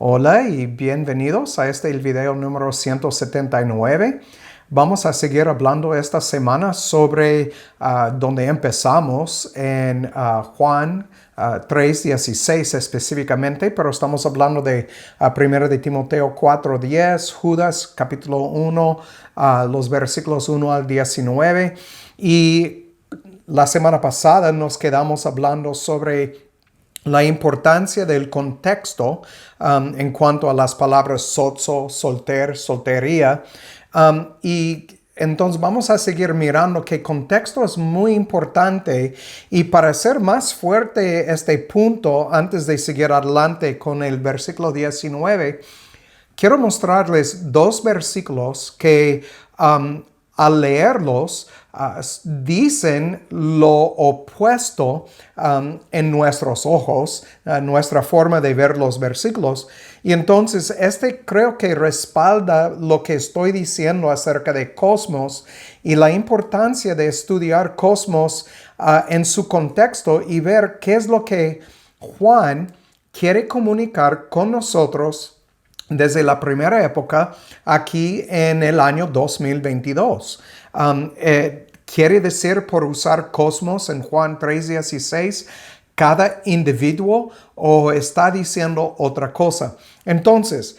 Hola y bienvenidos a el video número 179. Vamos a seguir hablando esta semana sobre donde empezamos en Juan 3:16 específicamente, pero estamos hablando de 1 de Timoteo 4:10, Judas capítulo 1, los versículos 1 al 19. Y la semana pasada nos quedamos hablando sobre la importancia del contexto en cuanto a las palabras sozo, solter, soltería. Y entonces vamos a seguir mirando que contexto es muy importante, y para hacer más fuerte este punto, antes de seguir adelante con el versículo 19, quiero mostrarles dos versículos que al leerlos dicen lo opuesto en nuestros ojos, nuestra forma de ver los versículos. Y entonces creo que respalda lo que estoy diciendo acerca de cosmos y la importancia de estudiar cosmos en su contexto y ver qué es lo que Juan quiere comunicar con nosotros desde la primera época aquí en el año 2022. Quiere decir, por usar cosmos en Juan 3:16, cada individuo, o está diciendo otra cosa. Entonces,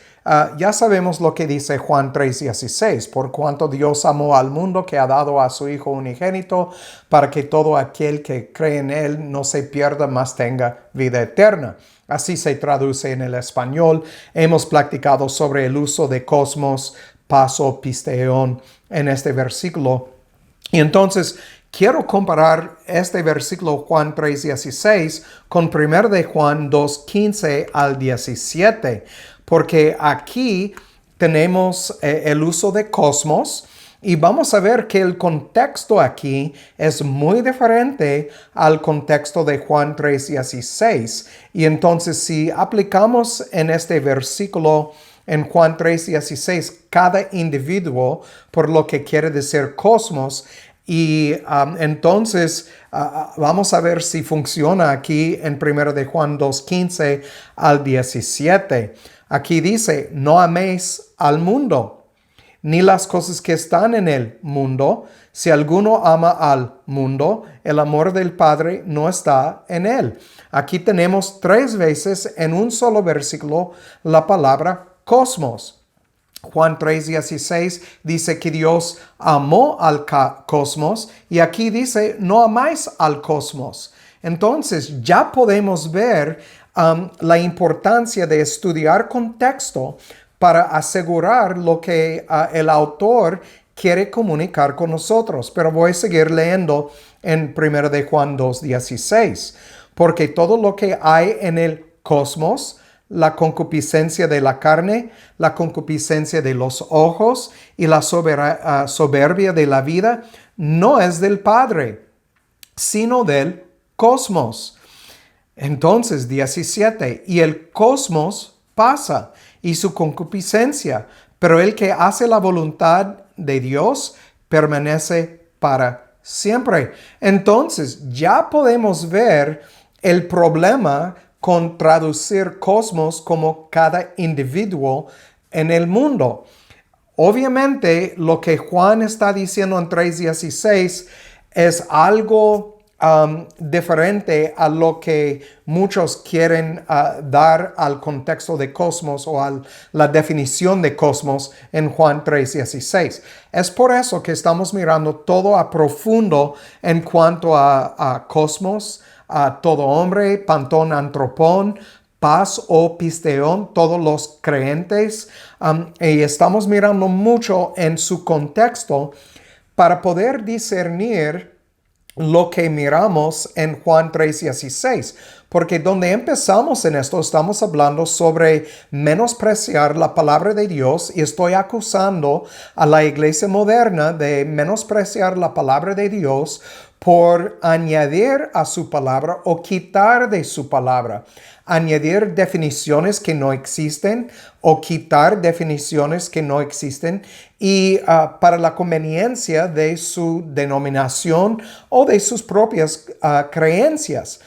ya sabemos lo que dice Juan 3:16, por cuanto Dios amó al mundo que ha dado a su Hijo unigénito, para que todo aquel que cree en Él no se pierda, mas tenga vida eterna. Así se traduce en el español. Hemos practicado sobre el uso de cosmos, paso, pisteón en este versículo. Y entonces quiero comparar este versículo Juan 3:16 con 1 de Juan 2:15 al 17, porque aquí tenemos el uso de cosmos. Y vamos a ver que el contexto aquí es muy diferente al contexto de Juan 3:16. Y entonces si aplicamos en este versículo en Juan 3:16 cada individuo por lo que quiere decir cosmos, y entonces vamos a ver si funciona aquí en 1 de Juan 2:15 al 17. Aquí dice: no améis al mundo ni las cosas que están en el mundo. Si alguno ama al mundo, el amor del Padre no está en él. Aquí tenemos 3 veces en un solo versículo la palabra cosmos. Juan 3:16 dice que Dios amó al cosmos, y aquí dice: no amáis al cosmos. Entonces ya podemos ver la importancia de estudiar contexto para asegurar lo que el autor quiere comunicar con nosotros. Pero voy a seguir leyendo en 1 de Juan 2:16. Porque todo lo que hay en el cosmos, la concupiscencia de la carne, la concupiscencia de los ojos y la soberbia de la vida, no es del Padre, sino del cosmos. Entonces, 17, y el cosmos pasa y su concupiscencia, pero el que hace la voluntad de Dios permanece para siempre. Entonces, ya podemos ver el problema con traducir cosmos como cada individuo en el mundo. Obviamente, lo que Juan está diciendo en 3:16 es algo diferente a lo que muchos quieren dar al contexto de cosmos o a la definición de cosmos en Juan 3:16. Es por eso que estamos mirando todo a profundo en cuanto a cosmos, a todo hombre, pantón, antropón, paz o pisteón, todos los creyentes, y estamos mirando mucho en su contexto para poder discernir lo que miramos en Juan 3:16, porque donde empezamos en esto estamos hablando sobre menospreciar la palabra de Dios, y estoy acusando a la iglesia moderna de menospreciar la palabra de Dios por añadir a su palabra o quitar de su palabra, añadir definiciones que no existen o quitar definiciones que no existen, y para la conveniencia de su denominación o de sus propias creencias.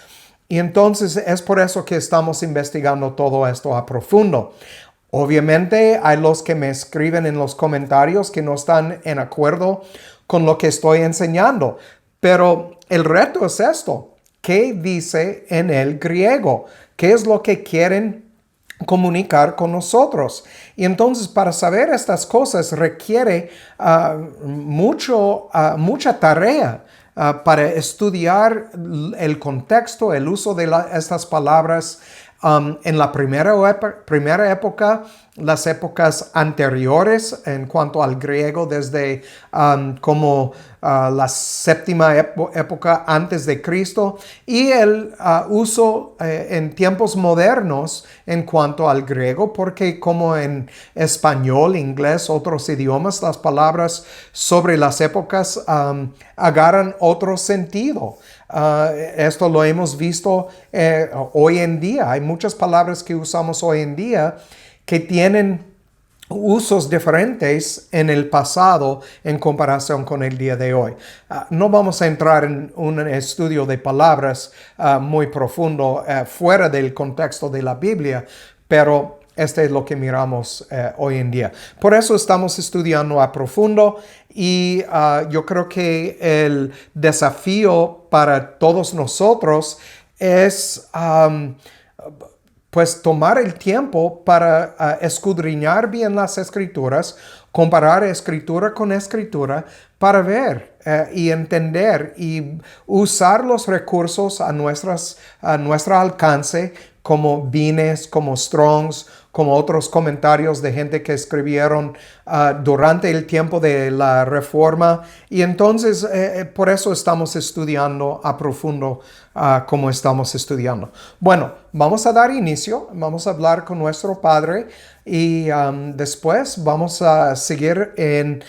Y entonces es por eso que estamos investigando todo esto a profundo. Obviamente hay los que me escriben en los comentarios que no están en acuerdo con lo que estoy enseñando. Pero el reto es esto. ¿Qué dice en el griego? ¿Qué es lo que quieren comunicar con nosotros? Y entonces para saber estas cosas requiere mucha tarea. Para estudiar el contexto, el uso de estas palabras en la primera época, las épocas anteriores en cuanto al griego, desde como la séptima época antes de Cristo, y el uso en tiempos modernos en cuanto al griego, porque como en español, inglés, otros idiomas, las palabras sobre las épocas agarran otro sentido. Esto lo hemos visto hoy en día. Hay muchas palabras que usamos hoy en día que tienen usos diferentes en el pasado en comparación con el día de hoy. No vamos a entrar en un estudio de palabras muy profundo fuera del contexto de la Biblia, pero este es lo que miramos hoy en día. Por eso estamos estudiando a profundo y yo creo que el desafío para todos nosotros es pues tomar el tiempo para escudriñar bien las escrituras, comparar escritura con escritura para ver y entender y usar los recursos a nuestro alcance, como Vines, como Strongs, como otros comentarios de gente que escribieron durante el tiempo de la Reforma. Y entonces por eso estamos estudiando a profundo como estamos estudiando. Bueno, vamos a dar inicio, vamos a hablar con nuestro Padre y después vamos a seguir en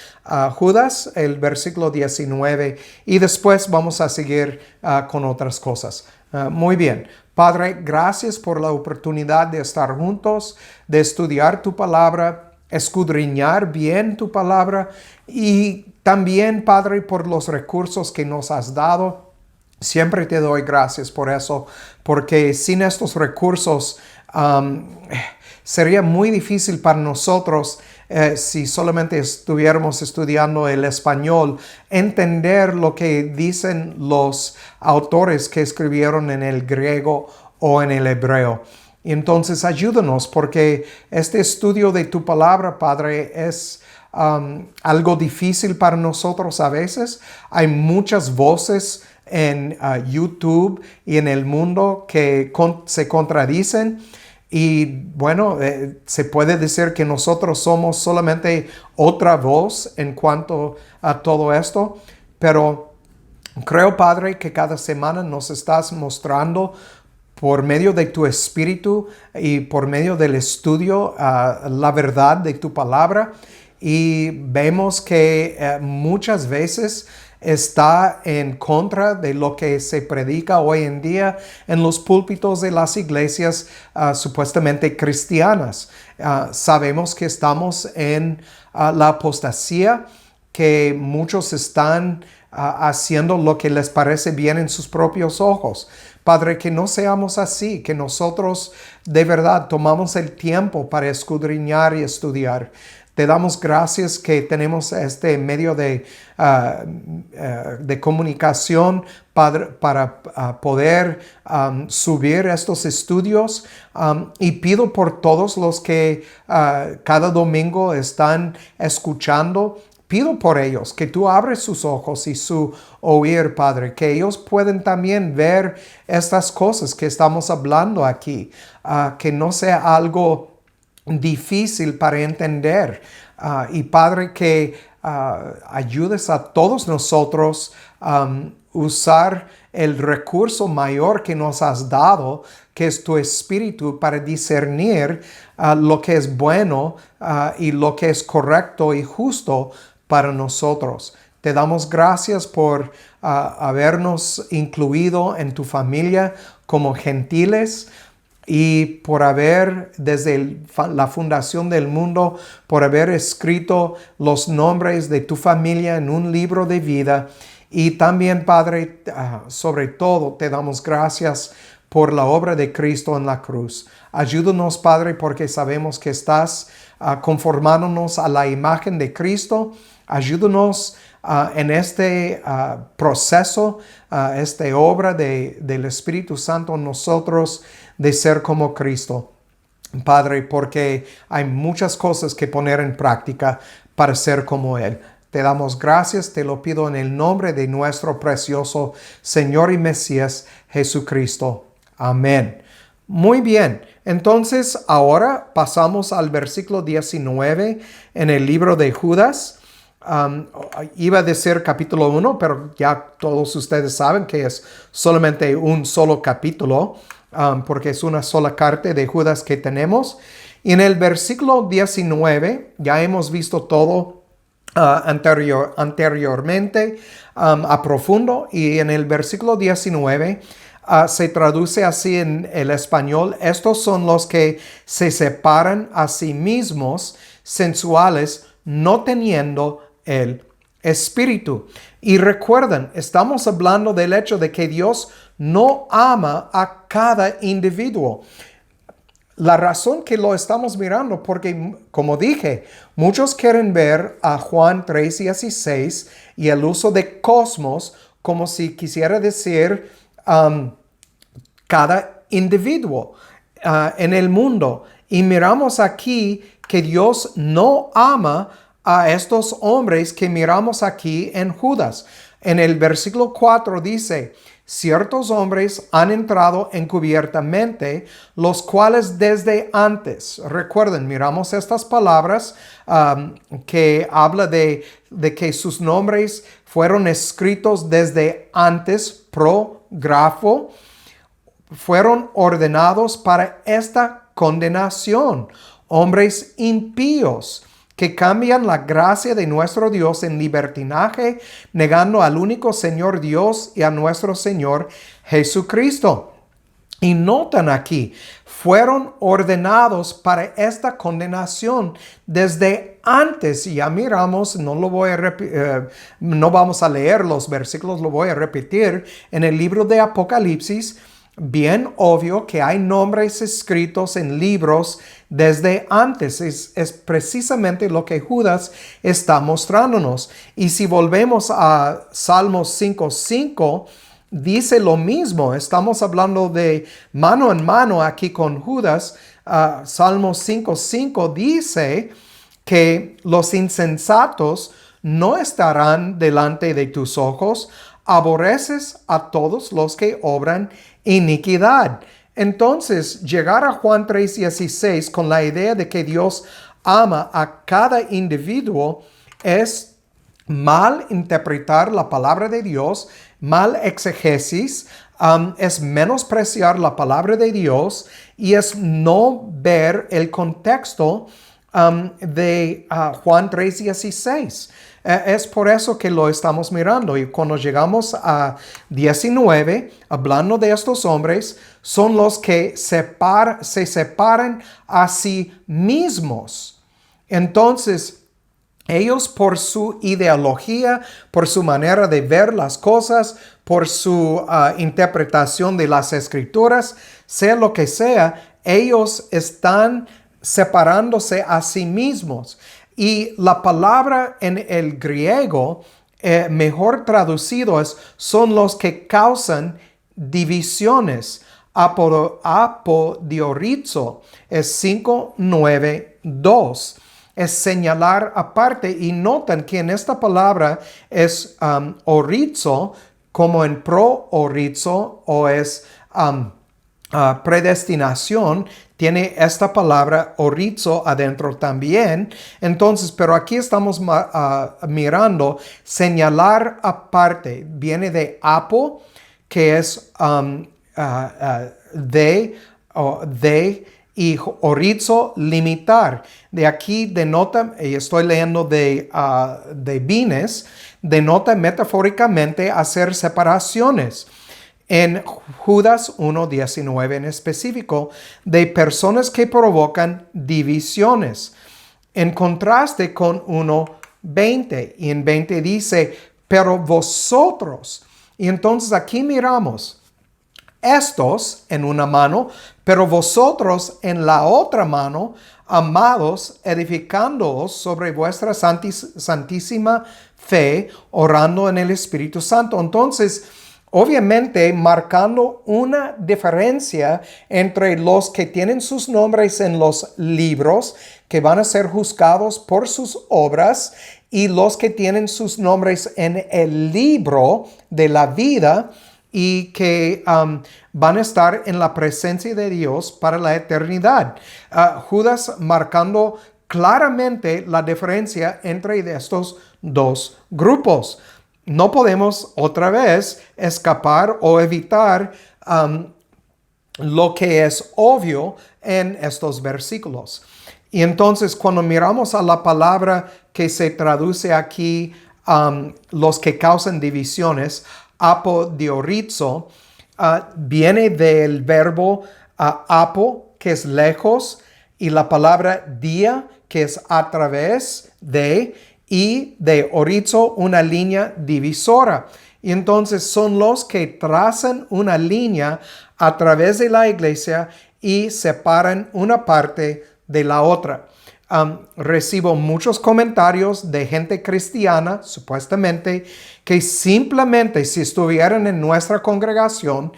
Judas, el versículo 19, y después vamos a seguir con otras cosas. Muy bien. Padre, gracias por la oportunidad de estar juntos, de estudiar tu palabra, escudriñar bien tu palabra y también, Padre, por los recursos que nos has dado. Siempre te doy gracias por eso, porque sin estos recursos sería muy difícil para nosotros, si solamente estuviéramos estudiando el español, entender lo que dicen los autores que escribieron en el griego o en el hebreo. Y entonces ayúdanos, porque este estudio de tu palabra, Padre, es algo difícil para nosotros a veces. Hay muchas voces en YouTube y en el mundo que se contradicen. Y bueno, se puede decir que nosotros somos solamente otra voz en cuanto a todo esto, pero creo, Padre, que cada semana nos estás mostrando por medio de tu espíritu y por medio del estudio la verdad de tu palabra, y vemos que muchas veces está en contra de lo que se predica hoy en día en los púlpitos de las iglesias supuestamente cristianas. Sabemos que estamos en la apostasía, que muchos están haciendo lo que les parece bien en sus propios ojos. Padre, que no seamos así, que nosotros de verdad tomamos el tiempo para escudriñar y estudiar. Te damos gracias que tenemos este medio de comunicación, Padre, para poder subir estos estudios. Y pido por todos los que cada domingo están escuchando. Pido por ellos que tú abres sus ojos y su oír, Padre, que ellos pueden también ver estas cosas que estamos hablando aquí, que no sea algo difícil para entender. Y Padre, que ayudes a todos nosotros usar el recurso mayor que nos has dado, que es tu espíritu, para discernir lo que es bueno y lo que es correcto y justo para nosotros. Te damos gracias por habernos incluido en tu familia como gentiles, y por haber, desde la fundación del mundo, por haber escrito los nombres de tu familia en un libro de vida. Y también, Padre, sobre todo, te damos gracias por la obra de Cristo en la cruz. Ayúdanos, Padre, porque sabemos que estás conformándonos a la imagen de Cristo. Ayúdanos en este proceso, esta obra del Espíritu Santo en nosotros de ser como Cristo. Padre, porque hay muchas cosas que poner en práctica para ser como Él. Te damos gracias, te lo pido en el nombre de nuestro precioso Señor y Mesías Jesucristo. Amén. Muy bien, entonces ahora pasamos al versículo 19 en el libro de Judas. Iba a decir capítulo 1, pero ya todos ustedes saben que es solamente un solo capítulo. Porque es una sola carta de Judas que tenemos. Y en el versículo 19, ya hemos visto todo anteriormente a profundo. Y en el versículo 19 se traduce así en el español: estos son los que se separan a sí mismos, sensuales, no teniendo el Espíritu. Y recuerden, estamos hablando del hecho de que Dios no ama a cada individuo. La razón que lo estamos mirando, porque como dije, muchos quieren ver a Juan 3:16 y el uso de cosmos como si quisiera decir cada individuo en el mundo. Y miramos aquí que Dios no ama a estos hombres que miramos aquí en Judas. En el versículo 4 dice: ciertos hombres han entrado encubiertamente, los cuales desde antes. Recuerden, miramos estas palabras que habla de que sus nombres fueron escritos desde antes, prógrafo, fueron ordenados para esta condenación. Hombres impíos que cambian la gracia de nuestro Dios en libertinaje, negando al único Señor Dios y a nuestro Señor Jesucristo. Y notan aquí, fueron ordenados para esta condenación desde antes. Y ya miramos, no vamos a leer los versículos, lo voy a repetir. En el libro de Apocalipsis, bien obvio que hay nombres escritos en libros desde antes. Es precisamente lo que Judas está mostrándonos. Y si volvemos a Salmos 5:5, dice lo mismo. Estamos hablando de mano en mano aquí con Judas. Salmos 5:5 dice que los insensatos no estarán delante de tus ojos. Aborreces a todos los que obran iniquidad. Entonces, llegar a Juan 3:16 con la idea de que Dios ama a cada individuo es mal interpretar la palabra de Dios, mal exegesis, es menospreciar la palabra de Dios y es no ver el contexto de Juan 3:16. Es por eso que lo estamos mirando. Y cuando llegamos a 19, hablando de estos hombres, son los que se separan a sí mismos. Entonces, ellos por su ideología, por su manera de ver las cosas, por su interpretación de las escrituras, sea lo que sea, ellos están separándose a sí mismos. Y la palabra en el griego, mejor traducido es, son los que causan divisiones. Apodiorizo es 5:9:2. Es señalar aparte, y notan que en esta palabra es orizo, como en pro-orizo, o es predestinación, tiene esta palabra orizo adentro también. Entonces, pero aquí estamos mirando señalar aparte. Viene de apo, que es de, y orizo, limitar. De aquí denota, y estoy leyendo de Vines, denota metafóricamente hacer separaciones. En Judas 1:19 en específico, de personas que provocan divisiones. En contraste con 1:20, y en 20 dice, pero vosotros. Y entonces aquí miramos, estos en una mano, pero vosotros en la otra mano, amados, edificándoos sobre vuestra santísima fe, orando en el Espíritu Santo. Entonces, obviamente, marcando una diferencia entre los que tienen sus nombres en los libros, que van a ser juzgados por sus obras, y los que tienen sus nombres en el libro de la vida y que van a estar en la presencia de Dios para la eternidad. Judas marcando claramente la diferencia entre estos dos grupos. No podemos otra vez escapar o evitar lo que es obvio en estos versículos. Y entonces cuando miramos a la palabra que se traduce aquí, los que causan divisiones, apodiorizo, viene del verbo apo, que es lejos, y la palabra dia, que es a través de, y de orizo, una línea divisora. Y entonces son los que trazan una línea a través de la iglesia y separan una parte de la otra. Recibo muchos comentarios de gente cristiana, supuestamente, que simplemente si estuvieran en nuestra congregación,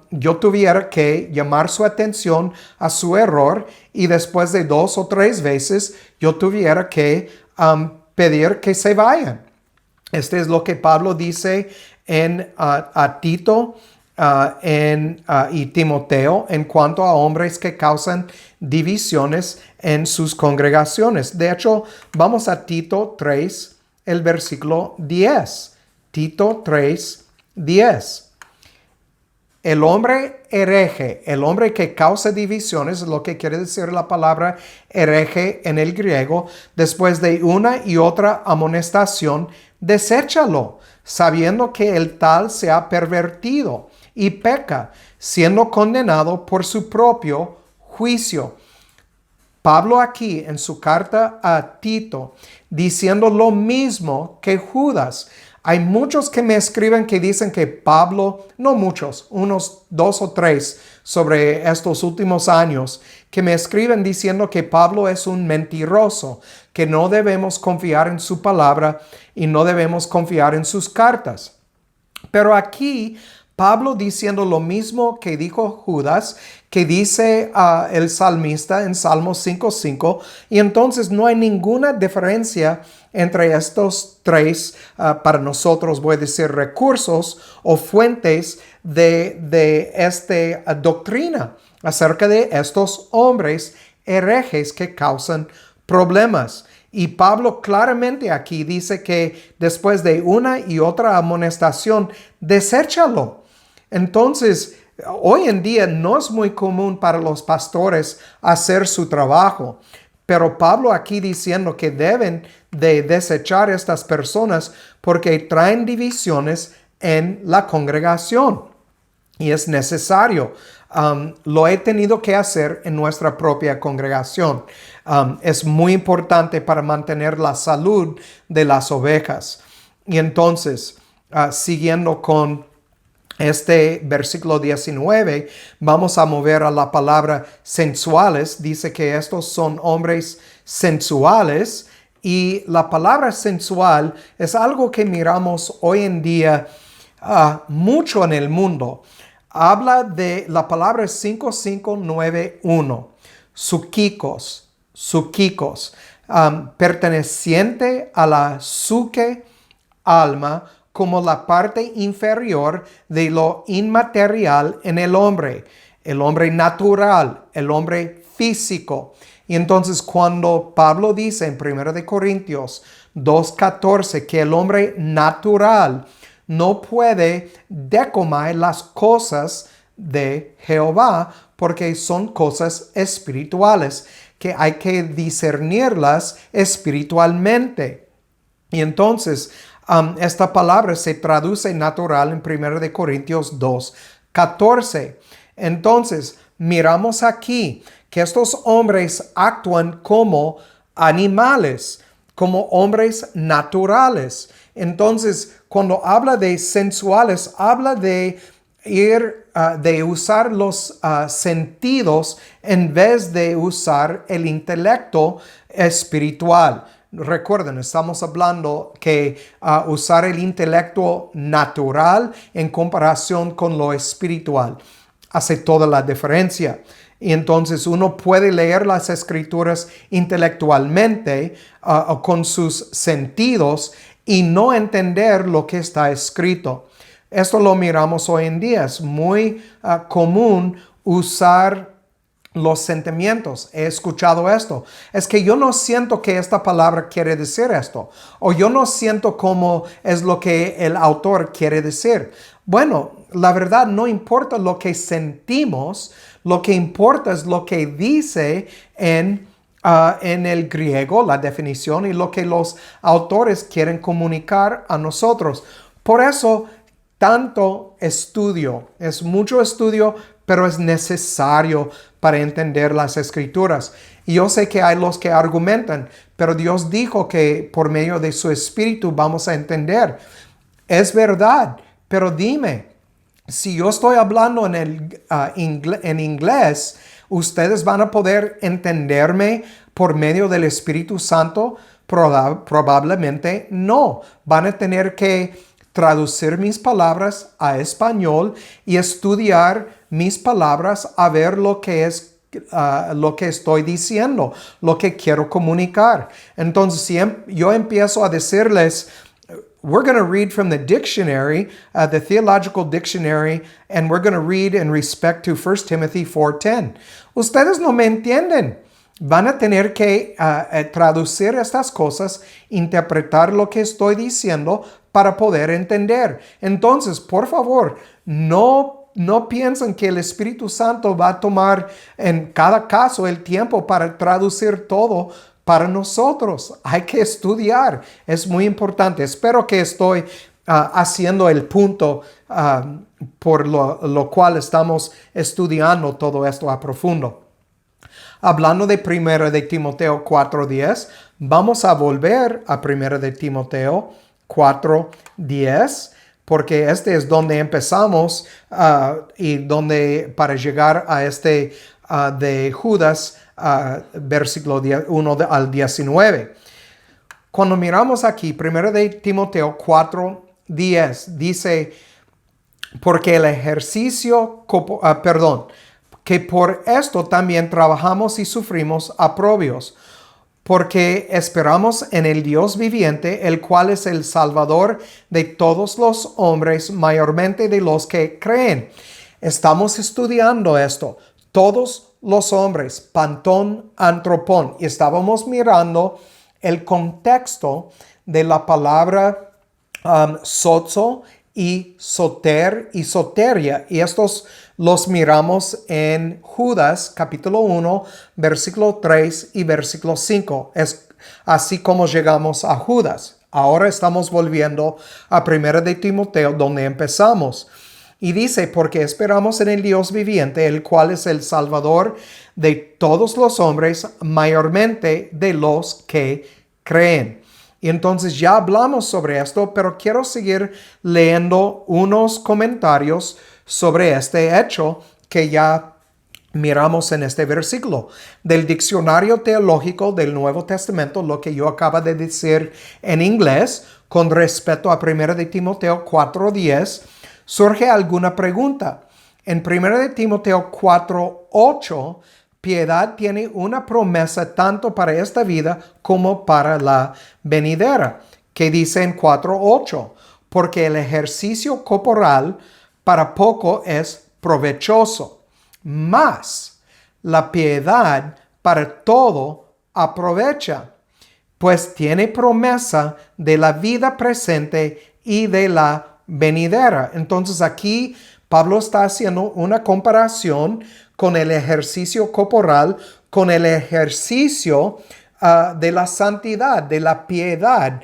yo tuviera que llamar su atención a su error y después de 2 o 3 veces yo tuviera que pedir que se vayan. Este es lo que Pablo dice a Tito y Timoteo en cuanto a hombres que causan divisiones en sus congregaciones. De hecho, vamos a Tito 3, el versículo 10. Tito 3, 10. El hombre hereje, el hombre que causa divisiones, es lo que quiere decir la palabra hereje en el griego, después de una y otra amonestación, deséchalo, sabiendo que el tal se ha pervertido y peca, siendo condenado por su propio juicio. Pablo aquí en su carta a Tito, diciendo lo mismo que Judas. Hay muchos que me escriben que dicen que Pablo, no muchos, unos 2 o 3 sobre estos últimos años, que me escriben diciendo que Pablo es un mentiroso, que no debemos confiar en su palabra y no debemos confiar en sus cartas. Pero aquí Pablo diciendo lo mismo que dijo Judas, que dice el salmista en Salmo 5:5, y entonces no hay ninguna diferencia entre estos 3, para nosotros voy a decir recursos o fuentes de esta doctrina acerca de estos hombres herejes que causan problemas. Y Pablo claramente aquí dice que después de una y otra amonestación, deséchalo. Entonces, hoy en día no es muy común para los pastores hacer su trabajo, pero Pablo aquí diciendo que deben de desechar estas personas porque traen divisiones en la congregación y es necesario. Lo he tenido que hacer en nuestra propia congregación. Es muy importante para mantener la salud de las ovejas. Y entonces, siguiendo con este versículo 19, vamos a mover a la palabra sensuales. Dice que estos son hombres sensuales y la palabra sensual es algo que miramos hoy en día mucho en el mundo. Habla de la palabra 5591, psúquicos, perteneciente a la psuque, alma, como la parte inferior de lo inmaterial en el hombre natural, el hombre físico. Y entonces cuando Pablo dice en 1 Corintios 2:14 que el hombre natural no puede decomar las cosas de Jehová porque son cosas espirituales que hay que discernirlas espiritualmente. Y entonces esta palabra se traduce natural en 1 Corintios 2:14. Entonces, miramos aquí que estos hombres actúan como animales, como hombres naturales. Entonces, cuando habla de sensuales, habla de de usar los sentidos en vez de usar el intelecto espiritual. Recuerden, estamos hablando que usar el intelecto natural en comparación con lo espiritual hace toda la diferencia. Y entonces uno puede leer las escrituras intelectualmente con sus sentidos y no entender lo que está escrito. Esto lo miramos hoy en día. Es muy común usar los sentimientos. He escuchado esto. Es que yo no siento que esta palabra quiere decir esto. O yo no siento cómo es lo que el autor quiere decir. Bueno, la verdad no importa lo que sentimos. Lo que importa es lo que dice en el griego, la definición, y lo que los autores quieren comunicar a nosotros. Por eso, tanto estudio, es mucho estudio, pero es necesario para entender las escrituras. Y yo sé que hay los que argumentan, pero Dios dijo que por medio de su Espíritu vamos a entender. Es verdad, pero dime, si yo estoy hablando en inglés, ¿ustedes van a poder entenderme por medio del Espíritu Santo? Probablemente no. Van a tener que traducir mis palabras a español y estudiar mis palabras a ver lo que es lo que estoy diciendo, lo que quiero comunicar. Entonces, si yo empiezo a decirles, we're going to read from the dictionary, the theological dictionary, and we're going to read in respect to 1 Timothy 4:10. Ustedes no me entienden. Van a tener que traducir estas cosas, interpretar lo que estoy diciendo para poder entender. Entonces, por favor, no piensen que el Espíritu Santo va a tomar en cada caso el tiempo para traducir todo para nosotros. Hay que estudiar. Es muy importante. Espero que estoy haciendo el punto por lo cual estamos estudiando todo esto a profundo. Hablando de 1 de Timoteo 4:10, vamos a volver a 1 de Timoteo 4:10, porque este es donde empezamos y donde para llegar a este de Judas, versículo 1 al 19. Cuando miramos aquí, 1 de Timoteo 4:10, dice, porque el ejercicio, que por esto también trabajamos y sufrimos aprobios, porque esperamos en el Dios viviente, el cual es el Salvador de todos los hombres, mayormente de los que creen. Estamos estudiando esto, todos los hombres, pantón, antropón, y estábamos mirando el contexto de la palabra sozo y soter y soteria, y estos los miramos en Judas capítulo 1, versículo 3 y versículo 5. Es así como llegamos a Judas. Ahora estamos volviendo a 1 de Timoteo, donde empezamos. Y dice, porque esperamos en el Dios viviente, el cual es el Salvador de todos los hombres, mayormente de los que creen. Y entonces ya hablamos sobre esto, pero quiero seguir leyendo unos comentarios sobre este hecho que ya miramos en este versículo. Del diccionario teológico del Nuevo Testamento, lo que yo acabo de decir en inglés, con respecto a 1 de Timoteo 4:10, surge alguna pregunta. En 1 de Timoteo 4:8, piedad tiene una promesa tanto para esta vida como para la venidera, que dice en 4:8, porque el ejercicio corporal para poco es provechoso, mas la piedad para todo aprovecha, pues tiene promesa de la vida presente y de la venidera. Entonces aquí Pablo está haciendo una comparación con el ejercicio corporal, con el ejercicio de la santidad, de la piedad.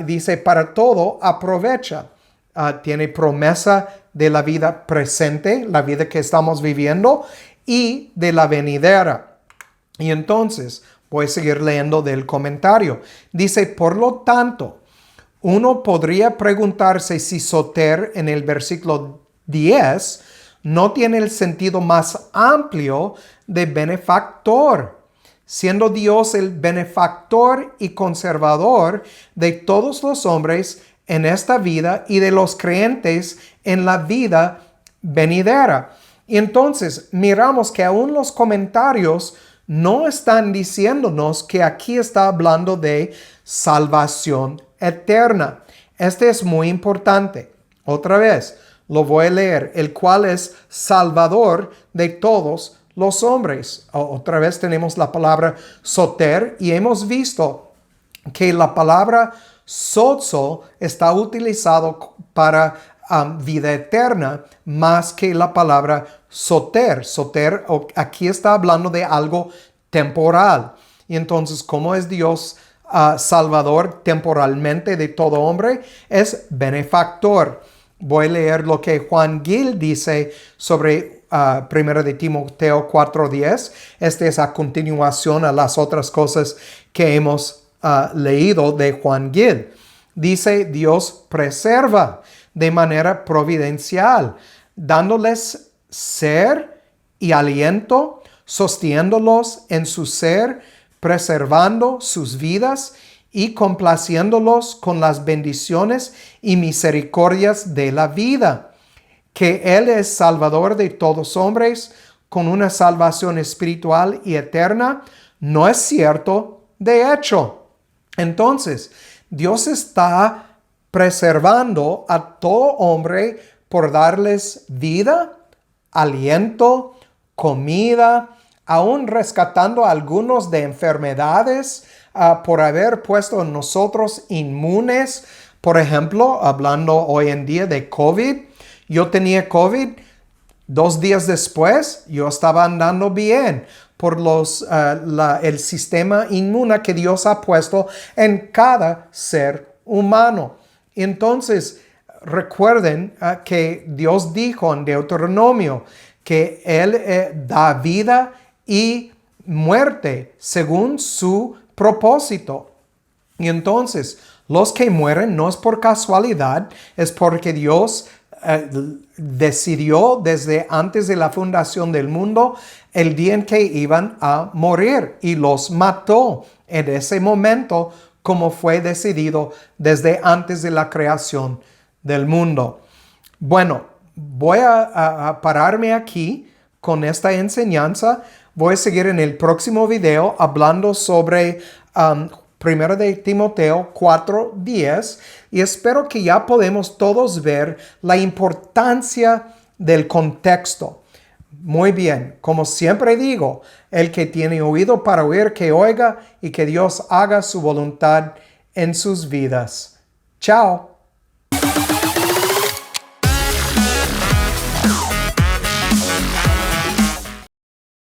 Dice, para todo aprovecha. Tiene promesa de la vida presente, la vida que estamos viviendo, y de la venidera. Y entonces, voy a seguir leyendo del comentario. Dice, por lo tanto, uno podría preguntarse si soter en el versículo 10 no tiene el sentido más amplio de benefactor, siendo Dios el benefactor y conservador de todos los hombres en esta vida y de los creyentes en la vida venidera. Y entonces miramos que aún los comentarios no están diciéndonos que aquí está hablando de salvación eterna. Este es muy importante. Otra vez, lo voy a leer. El cual es salvador de todos los hombres. Otra vez tenemos la palabra soter y hemos visto que la palabra sozo está utilizado para vida eterna más que la palabra soter. Soter aquí está hablando de algo temporal. Y entonces, ¿cómo es Dios salvador temporalmente de todo hombre? Es benefactor. Voy a leer lo que Juan Gil dice sobre 1 de Timoteo 4:10. Este es a continuación a las otras cosas que hemos leído de Juan Gil. Dice, Dios preserva de manera providencial, dándoles ser y aliento, sosteniéndolos en su ser, preservando sus vidas y complaciéndolos con las bendiciones y misericordias de la vida. Que Él es Salvador de todos hombres, con una salvación espiritual y eterna, no es cierto de hecho. Entonces, Dios está preservando a todo hombre por darles vida, aliento, comida, aún rescatando a algunos de enfermedades por haber puesto a nosotros inmunes. Por ejemplo, hablando hoy en día de COVID, yo tenía COVID, 2 días después yo estaba andando bien por el sistema inmune que Dios ha puesto en cada ser humano. Entonces, recuerden que Dios dijo en Deuteronomio que Él da vida y muerte según su propósito. Y entonces, los que mueren no es por casualidad, es porque Dios decidió desde antes de la fundación del mundo el día en que iban a morir y los mató en ese momento, como fue decidido desde antes de la creación del mundo. Bueno, voy a pararme aquí con esta enseñanza. Voy a seguir en el próximo video hablando sobre 1 de Timoteo 4:10 y espero que ya podemos todos ver la importancia del contexto. Muy bien, como siempre digo, el que tiene oído para oír, que oiga y que Dios haga su voluntad en sus vidas. Chao.